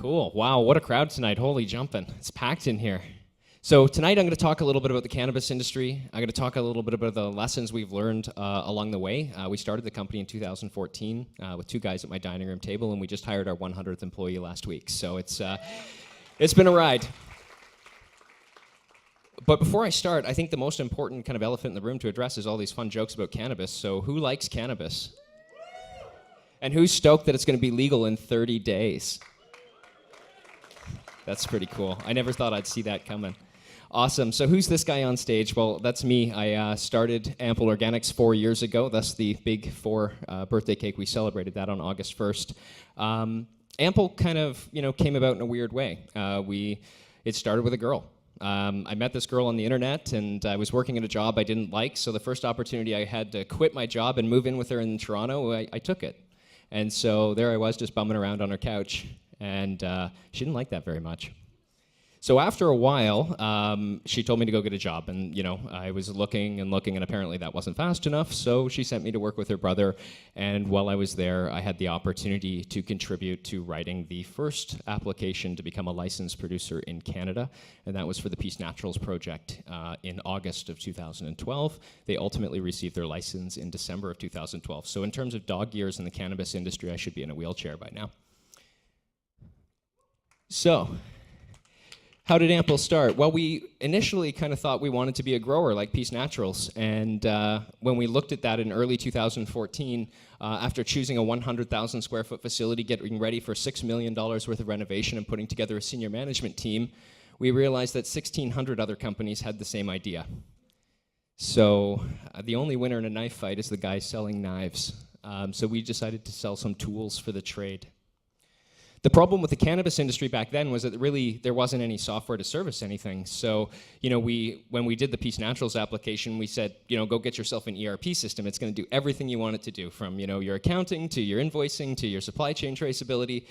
Cool. Wow, what a crowd tonight. Holy jumping. It's packed in here. So tonight I'm going to talk a little bit about the cannabis industry. I'm going to talk a little bit about the lessons we've learned along the way. We started the company in 2014 with two guys at my dining room table, and we just hired our 100th employee last week. So it's been a ride. But before I start, I think the most important kind of elephant in the room to address is all these fun jokes about cannabis. So who likes cannabis? And who's stoked that it's going to be legal in 30 days? That's pretty cool. I never thought I'd see that coming. Awesome. So who's this guy on stage? Well, that's me. I started Ample Organics 4 years ago. That's the big 4 birthday cake. We celebrated that on August 1st. Ample kind of, came about in a weird way. It started with a girl. I met this girl on the internet, and I was working at a job I didn't like, so the first opportunity I had to quit my job and move in with her in Toronto, I took it. And so there I was just bumming around on her couch, and she didn't like that very much. So after a while, she told me to go get a job, and I was looking, and apparently that wasn't fast enough, so she sent me to work with her brother, and while I was there, I had the opportunity to contribute to writing the first application to become a licensed producer in Canada, and that was for the Peace Naturals project in August of 2012. They ultimately received their license in December of 2012. So in terms of dog years in the cannabis industry, I should be in a wheelchair by now. So, how did Ample start? Well, we initially kind of thought we wanted to be a grower like Peace Naturals, and when we looked at that in early 2014, after choosing a 100,000 square foot facility, getting ready for $6 million worth of renovation and putting together a senior management team, we realized that 1,600 other companies had the same idea. So the only winner in a knife fight is the guy selling knives. So we decided to sell some tools for the trade. The problem with the cannabis industry back then was that really there wasn't any software to service anything. So, when we did the Peace Naturals application, we said, go get yourself an ERP system. It's going to do everything you want it to do, from, your accounting to your invoicing to your supply chain traceability.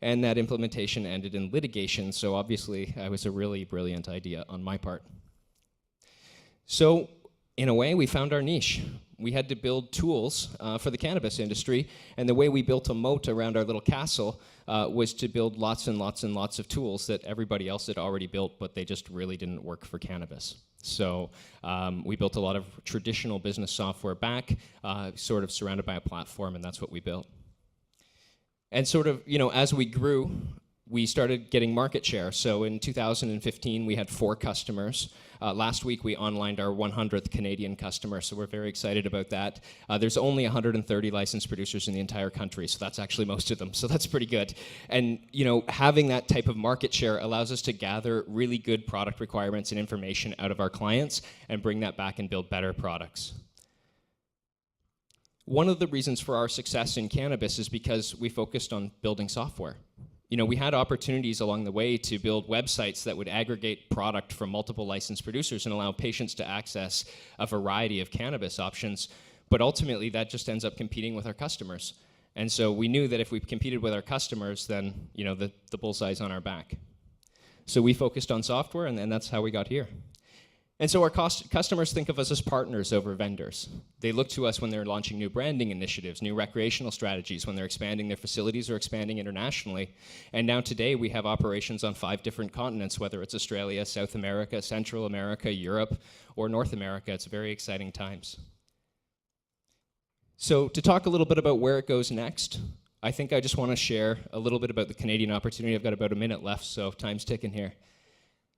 And that implementation ended in litigation. So obviously, it was a really brilliant idea on my part. So, in a way, we found our niche. We had to build tools for the cannabis industry, and the way we built a moat around our little castle was to build lots and lots and lots of tools that everybody else had already built, but they just really didn't work for cannabis. So we built a lot of traditional business software back, sort of surrounded by a platform, and that's what we built. And sort of, as we grew, we started getting market share. So in 2015, we had 4 customers. Last week, we onlined our 100th Canadian customer, so we're very excited about that. There's only 130 licensed producers in the entire country, so that's actually most of them, so that's pretty good. And having that type of market share allows us to gather really good product requirements and information out of our clients and bring that back and build better products. One of the reasons for our success in cannabis is because we focused on building software. We had opportunities along the way to build websites that would aggregate product from multiple licensed producers and allow patients to access a variety of cannabis options, but ultimately that just ends up competing with our customers. And so we knew that if we competed with our customers, then the bullseye's on our back. So we focused on software, and that's how we got here. And so our customers think of us as partners over vendors. They look to us when they're launching new branding initiatives, new recreational strategies, when they're expanding their facilities or expanding internationally. And now today we have operations on 5 different continents, whether it's Australia, South America, Central America, Europe, or North America. It's very exciting times. So to talk a little bit about where it goes next, I think I just want to share a little bit about the Canadian opportunity. I've got about a minute left, so time's ticking here.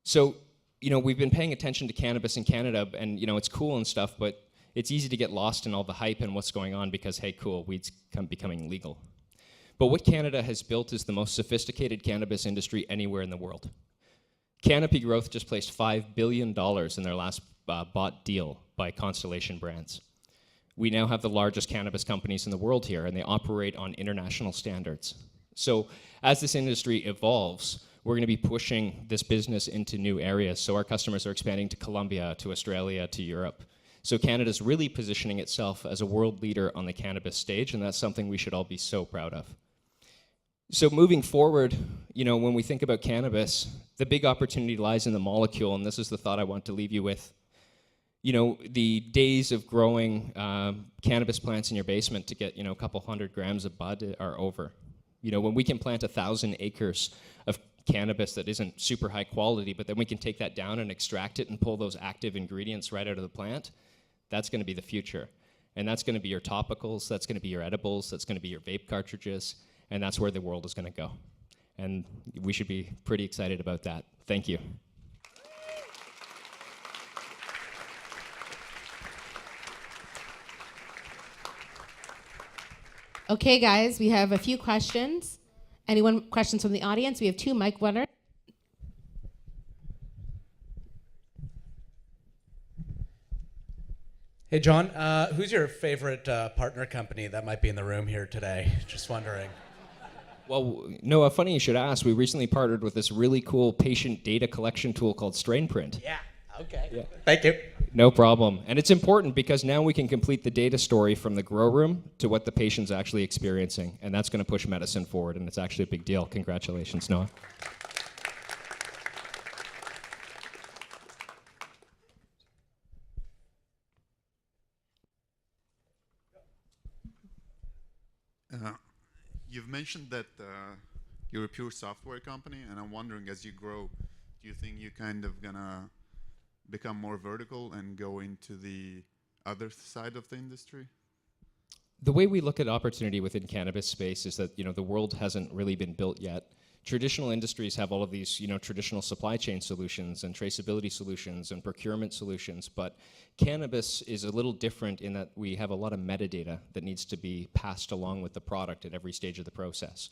So, we've been paying attention to cannabis in Canada, and it's cool and stuff, but it's easy to get lost in all the hype and what's going on because, hey, cool, weed's becoming legal. But what Canada has built is the most sophisticated cannabis industry anywhere in the world. Canopy Growth just placed $5 billion in their last bought deal by Constellation Brands. We now have the largest cannabis companies in the world here, and they operate on international standards. So as this industry evolves, we're going to be pushing this business into new areas. So our customers are expanding to Colombia, to Australia, to Europe. So Canada's really positioning itself as a world leader on the cannabis stage, and that's something we should all be so proud of. So moving forward, when we think about cannabis, the big opportunity lies in the molecule, and this is the thought I want to leave you with. The days of growing cannabis plants in your basement to get, a couple hundred grams of bud are over. You know, when we can plant 1,000 acres of cannabis that isn't super high quality, but then we can take that down and extract it and pull those active ingredients right out of the plant, that's going to be the future. And that's going to be your topicals, that's going to be your edibles, that's going to be your vape cartridges, and that's where the world is going to go. And we should be pretty excited about that. Thank you. Okay, guys, we have a few questions. Anyone questions from the audience? We have 2 mic runners. Hey, John, who's your favorite partner company that might be in the room here today? Just wondering. Well, Noah, funny you should ask. We recently partnered with this really cool patient data collection tool called StrainPrint. Yeah, okay. Yeah. Thank you. No problem. And it's important because now we can complete the data story from the grow room to what the patient's actually experiencing. And that's going to push medicine forward, and it's actually a big deal. Congratulations, Noah. You've mentioned that you're a pure software company, and I'm wondering, as you grow, do you think you're kind of gonna become more vertical and go into the other side of the industry? The way we look at opportunity within cannabis space is that, you know, the world hasn't really been built yet. Traditional industries have all of these, you know, traditional supply chain solutions and traceability solutions and procurement solutions, but cannabis is a little different in that we have a lot of metadata that needs to be passed along with the product at every stage of the process.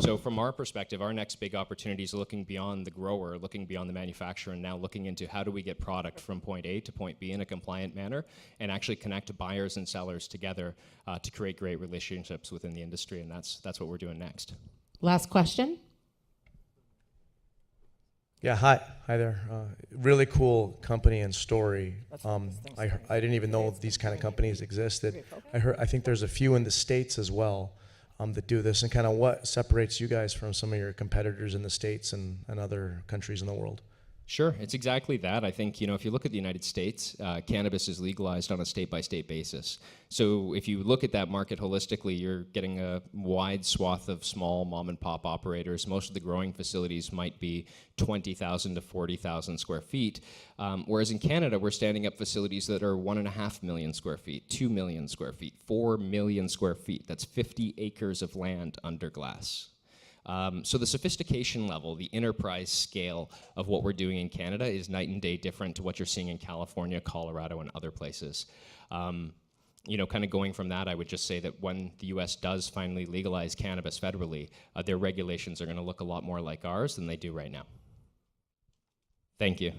So from our perspective, our next big opportunity is looking beyond the grower, looking beyond the manufacturer, and now looking into how do we get product from point A to point B in a compliant manner and actually connect buyers and sellers together to create great relationships within the industry, and that's what we're doing next. Last question. Yeah, hi there. Really cool company and story. I didn't even know these kind of companies existed. I think there's a few in the States as well that do this, and kind of what separates you guys from some of your competitors in the States and other countries in the world? Sure, it's exactly that. I think, you know, if you look at the United States, cannabis is legalized on a state-by-state basis. So if you look at that market holistically, you're getting a wide swath of small mom-and-pop operators. Most of the growing facilities might be 20,000 to 40,000 square feet, whereas in Canada, we're standing up facilities that are 1.5 million square feet, 2 million square feet, 4 million square feet. That's 50 acres of land under glass. So the sophistication level, the enterprise scale of what we're doing in Canada is night and day different to what you're seeing in California, Colorado, and other places. You know, kind of going from that, I would just say that when the US does finally legalize cannabis federally, their regulations are going to look a lot more like ours than they do right now. Thank you.